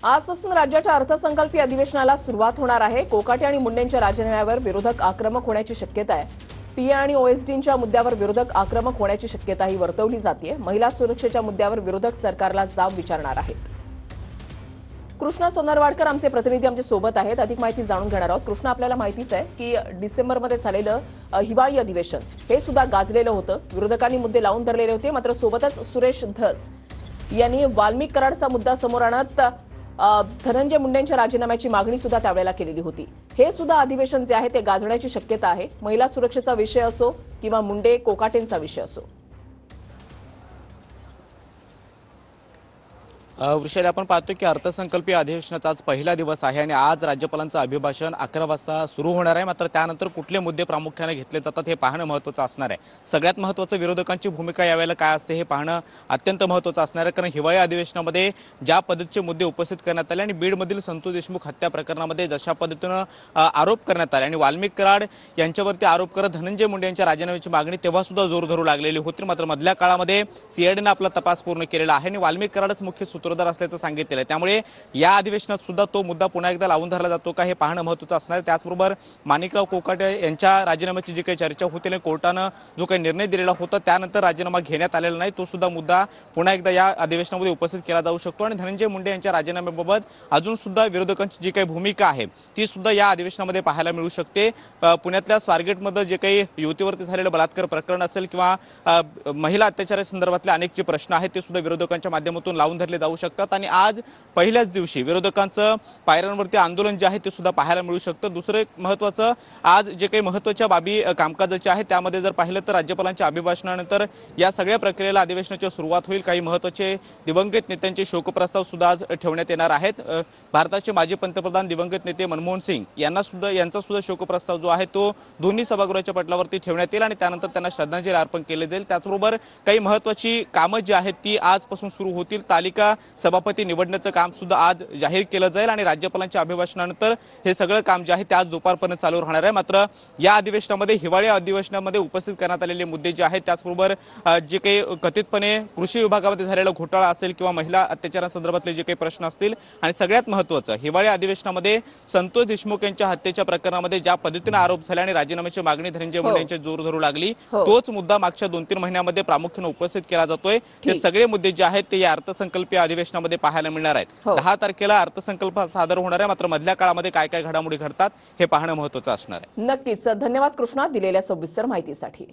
आजपासून राज्याच्या अर्थसंकल्पीय अधिवेशनाला सुरुवात होणार आहे। कोकाटे आणि मुंडेंच्या राजीनाम्यावर विरोधक आक्रमक होण्याची शक्यता आहे। पीए आणि ओएसडींच्या मुद्द्यावर विरोधक आक्रमक होण्याची शक्यताही वर्तवली जाते। महिला सुरक्षेच्या मुद्द्यावर विरोधक सरकारला जाब विचारणार आहेत। कृष्णा सोनरवाडकर आमचे प्रतिनिधी आमच्या सोबत आहेत। अधिक माहिती जाणून घेणार आहोत। कृष्णा, आपल्याला माहितीच आहे की डिसेंबरमध्ये झालेलं हिवाळी अधिवेशन हे सुद्धा गाजलेलं होतं। विरोधकांनी मुद्दे लावून धरलेले होते, मात्र सोबतच सुरेश धस यांनी वाल्मिक कराडचा मुद्दा समोर आणत धनंजय मुंडेंच्या राजीनाम्याची मागणी सुद्धा त्यावेळेला केलेली होती। हे सुद्धा अधिवेशन जे आहे ते गाजण्याची शक्यता आहे। महिला सुरक्षेचा विषय असो किंवा मुंडे कोकाटेंचा विषय असो। वृषाली, आपण पाहतो की अर्थसंकल्पीय अधिवेशनाचा आज पहिला दिवस आहे आणि आज राज्यपालांचं अभिभाषण 11 वाजता सुरू होणार आहे। मात्र त्यानंतर कुठले मुद्दे प्रामुख्याने घेतले जातात हे पाहणं महत्त्वाचं असणार आहे। सगळ्यात महत्त्वाचं विरोधकांची भूमिका यावेळेला काय असते हे पाहणं अत्यंत महत्त्वाचं असणार आहे, कारण हिवाळी अधिवेशनामध्ये ज्या पद्धतीचे मुद्दे उपस्थित करण्यात आले आणि बीडमधील संतोष देशमुख हत्या प्रकरणामध्ये जशा पद्धतीनं आरोप करण्यात आले आणि वाल्मिक कराड यांच्यावरती आरोप करत धनंजय मुंडे यांच्या राजीनाम्याची मागणी तेव्हा सुद्धा जोर धरू लागलेली होती। मात्र मधल्या काळामध्ये सीआयडीने आपला तपास पूर्ण केलेला आहे आणि वाल्मिक कराडच मुख्य सूत्रधार असल्याचं सांगितलेलं आहे। त्यामुळे या अधिवेशनात सुद्धा तो मुद्दा पुन्हा एकदा लावून धरला जातो का हे पाहणं महत्त्वाचं असणार आहे। त्याचबरोबर माणिकराव कोकाटे यांच्या राजीनाम्याची जी काही चर्चा होती, कोर्टानं जो काही निर्णय दिलेला होता त्यानंतर राजीनामा घेण्यात आलेला नाही, तो सुद्धा मुद्दा पुन्हा एकदा या अधिवेशनामध्ये उपस्थित केला जाऊ शकतो। आणि धनंजय मुंडे यांच्या राजीनाम्याबाबत अजून सुद्धा विरोधकांची जी काही भूमिका आहे ती सुद्धा या अधिवेशनामध्ये पाहायला मिळू शकते। पुण्यातल्या स्वारगेटमध्ये जे काही युवतीवरती झालेलं बलात्कार प्रकरण असेल किंवा महिला अत्याचारासंदर्भातले अनेक जे प्रश्न आहेत ते सुद्धा विरोधकांच्या माध्यमातून लावून धरले जाऊ शकतात आणि आज पहिल्याच दिवशी विरोधकांचं पायऱ्यांवरती आंदोलन जे आहे ते सुद्धा पाहायला मिळू शकतं। दुसरं एक महत्त्वाचं, आज जे काही महत्त्वाच्या बाबी कामकाजाच्या आहेत त्यामध्ये जर पाहिलं तर राज्यपालांच्या अभिभाषणानंतर या सगळ्या प्रक्रियेला अधिवेशनाची सुरुवात होईल। काही महत्त्वाचे दिवंगत नेत्यांचे शोकप्रस्ताव सुद्धा आज ठेवण्यात येणार आहेत। भारताचे माजी पंतप्रधान दिवंगत नेते मनमोहन सिंग यांचा सुद्धा शोकप्रस्ताव जो आहे तो दोन्ही सभागृहाच्या पटलावरती ठेवण्यात येईल आणि त्यानंतर त्यांना श्रद्धांजली अर्पण केले जाईल। त्याचबरोबर काही महत्त्वाची कामं जी आहेत ती आजपासून सुरू होतील। तालिका सभापती निवडण्याचं काम सुद्धा आज जाहीर केलं जाईल आणि राज्यपालांच्या अभिभाषणानंतर हे सगळं काम जे आहे ते आज दुपारपर्यंत चालू राहणार आहे। मात्र या अधिवेशनामध्ये, हिवाळी अधिवेशनामध्ये उपस्थित करण्यात आलेले मुद्दे जे आहेत, त्याचबरोबर जे काही कथितपणे कृषी विभागामध्ये झालेला घोटाळा असेल किंवा महिला अत्याचारांसंदर्भातले जे काही प्रश्न असतील आणि सगळ्यात महत्त्वाचं हिवाळी अधिवेशनामध्ये संतोष देशमुख यांच्या हत्येच्या प्रकरणामध्ये ज्या पद्धतीने आरोप झाले आणि राजीनाम्याची मागणी धनंजय मुंडे यांच्या जोर धरू लागली, तोच मुद्दा मागच्या 2-3 महिन्यामध्ये प्रामुख्याने उपस्थित केला जातोय। हे सगळे मुद्दे जे आहेत ते या अर्थसंकल्पीय अधिवेशनामध्ये पाहायला मिळणार आहेत। 10 तारखेला अर्थसंकल्प सादर होणार आहे, मात्र मधल्या काळामध्ये काय काय घडामोडी घडतात हे पाहणं महत्त्वाचं असणार आहे। नक्कीच, धन्यवाद कृष्णा दिलेल्या सविस्तर माहितीसाठी।